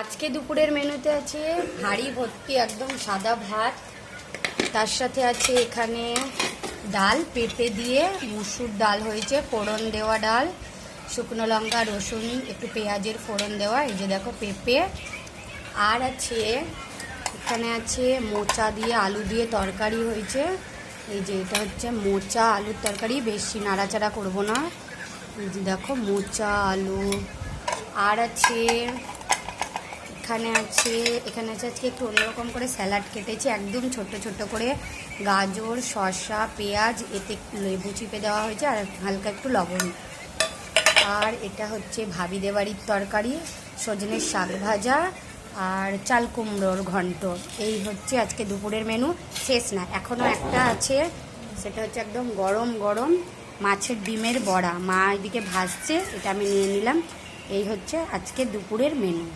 আজকে দুপুরের মেনুতে আছে হাঁড়ি ভর্তি একদম সাদা ভাত, তার সাথে আছে এখানে ডাল পেঁপে দিয়ে, মুসুর ডাল হয়েছে, ফোড়ন দেওয়া ডাল, শুকনো লঙ্কা রসুন একটু পেঁয়াজের ফোড়ন দেওয়া, এই যে দেখো পেঁপে। আর আছে এখানে আছে মোচা দিয়ে আলু দিয়ে তরকারি হয়েছে, এই যে এটা হচ্ছে মোচা আলুর তরকারি, বেশি নাড়াচাড়া করব না। এই যে দেখো মোচা আলু। আর আছে এখানে আছে আজকে একটু অন্যরকম করে স্যালাড কেটেছি, একদম ছোট ছোট করে গাজর শসা পেঁয়াজ, এতে লেবু চিপে দেওয়া হয়েছে আর হালকা একটু লবণ। আর এটা হচ্ছে ভাবিদের বাড়ির তরকারি, সজনের শাক ভাজা আর চাল কুমড়োর ঘন্ট। এই হচ্ছে আজকে দুপুরের মেনু। শেষ না, এখনও একটা আছে, সেটা হচ্ছে একদম গরম গরম মাছের ডিমের বড়া, মা এদিকে ভাজছে, এটা আমি নিয়ে নিলাম। এই হচ্ছে আজকে দুপুরের মেনু।